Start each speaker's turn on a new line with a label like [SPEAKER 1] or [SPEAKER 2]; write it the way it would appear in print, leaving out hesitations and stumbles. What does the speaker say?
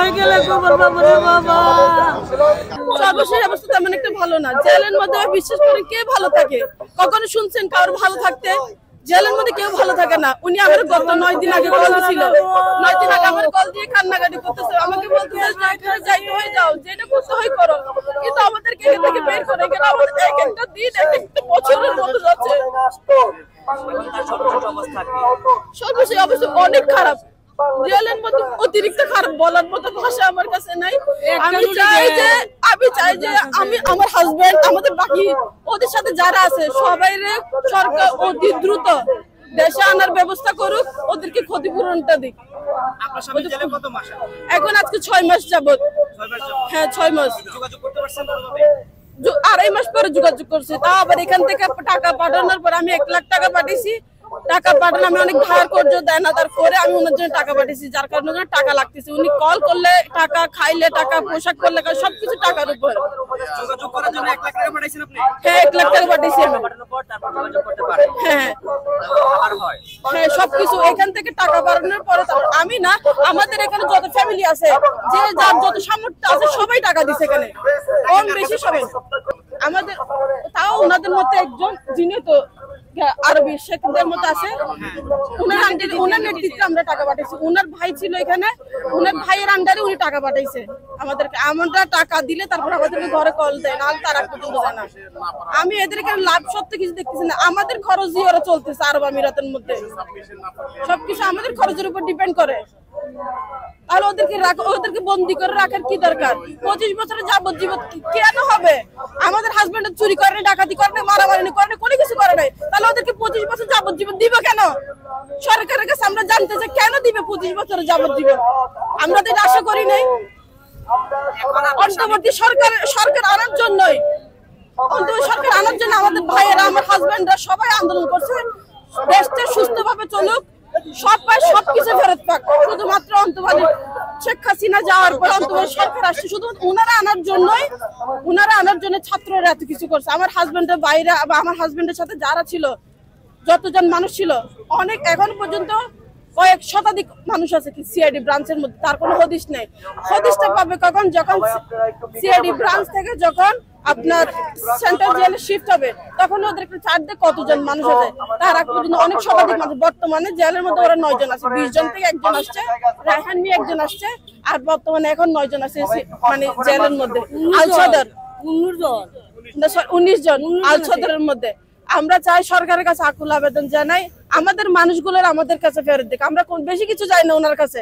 [SPEAKER 1] হয়ে গেলে খবর পাবো রে বাবা।
[SPEAKER 2] সর্বশেষ অবস্থা তেমন একটা ভালো না। জেলের মধ্যে বিশেষ করে কে ভালো থাকে? কখনো শুনছেন কারোর ভালো থাকতে? জেলের মধ্যে কেউ ভালো থাকে না। উনি আমার গত 9 দিন আগে কল দিয়েছিল। 9 দিন আগে আমার কল দিয়ে কান্নাকাটি করতেছে, আমাকে বলতেছে যাইতে হয়ে যাও, যেটা করতে হয় করো, কিন্তু আমাদেরকে এখান থেকে বের করে গেলে আমাদের এক একটা দিন এক একটা বছরের মতো যাচ্ছে। সর্বশেষ অবস্থা অনেক খারাপ। জেলের মধ্যে অতিরিক্ত খারাপ, বলার মতো ভাষা আমার কাছে নাই। আমি চাই যে আমি আমার হাজবেন্ড, আমাদের বাকি ওদের সাথে যারা আছে সবাই সরকার অতি দ্রুত দেশে আনার ব্যবস্থা করুক, ওদেরকে ক্ষতিপূরণটা দিক। এখন আজকে 6 মাস যাবত। হ্যাঁ 6 মাস। 2.5 মাস পরে যোগাযোগ করছি, তা আবার এখান থেকে টাকা পাঠানোর পর আমি 1 লাখ টাকা পাঠিয়েছি। টাকা পাঠালে আমি অনেক ধার কর্জ দেয় না, তারপরে আমি ওনার জন্য টাকা পাঠিয়েছি, যার কারণে টাকা লাগতেছে। উনি কল করলে টাকা, খাইলে টাকা, পোশাক করলে সবকিছু টাকার উপর।
[SPEAKER 3] যোগাযোগ করার জন্য 1 লাখ টাকা পাঠাইছেন আপনি?
[SPEAKER 2] হ্যাঁ 1 লাখ টাকা পাঠিয়েছি আমি। হ্যাঁ হ্যাঁ সবকিছু এখান থেকে টাকা পাঠানোর পরে আমি না, আমাদের এখানে যত ফ্যামিলি আছে, যে যার যত সামর্থ্য আছে সবাই টাকা দিচ্ছে এখানে, কম বেশি সবাই। আমাদের তাও ওনাদের মধ্যে একজন যিনি তো আরবি শেখদের মতো আছে, ওনার নেতৃত্বে আমরা টাকা পাঠাইছি। ওনার ভাই ছিল এখানে, ওনার ভাইয়ের আন্ডারে উনি টাকা পাঠাইছে আমাদেরকে। আমরা টাকা দিলে তারপর আমাদেরকে ঘরে কল দেয়, নাহলে তারা পর্যন্ত যায় না। আমি এদেরকে লাভ সত্য কিছু দেখতেছি না। আমাদের খরচই ওরা চলতেছে আরব আমিরাতের মধ্যে, সবকিছু আমাদের খরচের উপর ডিপেন্ড করে। তাহলে ওদেরকে বন্দি করে রাখার কি দরকার? 25 বছরের যাবজ্জীবন কেন হবে? আমাদের হাজবেন্ড চুরি করে, ডাকাতি করে, মারামারি করে, কোনো কিছু করে নাই, তাহলে ওদেরকে 25 বছর যাবজ্জীবন দিবে কেন? সরকারের কাছে আমরা জানতে চাই কেন দিবে 25 বছরের যাবজ্জীবন? আমরা তো এটা আশা করি নাই। অন্তর্বর্তী সরকার আনার জন্যই, সরকার আনার জন্য আমাদের ভাইয়েরা, আমার হাজবেন্ডরা সবাই আন্দোলন করছে, দেশটা সুস্থভাবে চলুক, সবকিছু ফেরত পাক। শুধুমাত্র অন্তর্বর্তী শেখ হাসিনা যাওয়ার পর অন্তর্বর্তী সরকার আসছে, শুধু ওনারা আনার জন্য ছাত্ররা এত কিছু করছে। আমার হাজবেন্ডের বাইরে বা আমার হাজবেন্ডের সাথে যারা ছিল, যতজন মানুষ ছিল, অনেক এখন পর্যন্ত কয়েক শতাধিক মানুষ আছে কি সিআইডি ব্রাঞ্চের মধ্যে, তার কোনো হদিশ নেই। হদিশটা পাবে কখন? যখন সিআইডি ব্রাঞ্চ থেকে যখন আপনার সেন্ট্রাল জেলে শিফট হবে, তখন ওদেরকে চার দিয়ে কতজন মানুষ আছে, তার আগ পর্যন্ত অনেক শতাধিক মানুষ। বর্তমানে জেলের মধ্যে ওরা 9 জন আছে, 20 জন থেকে 1 জন আসছে, রায়হান নিয়ে 1 জন আসছে, আর বর্তমানে এখন 9 জন আছে মানে জেলের মধ্যে। আল সদর 19 জন আল সদরের মধ্যে। আমরা চাই সরকারের কাছে আকুল আবেদন জানাই, আমাদের মানুষগুলোর আমাদের কাছে ফেরত দিক। আমরা বেশি কিছু চাই না ওনার কাছে।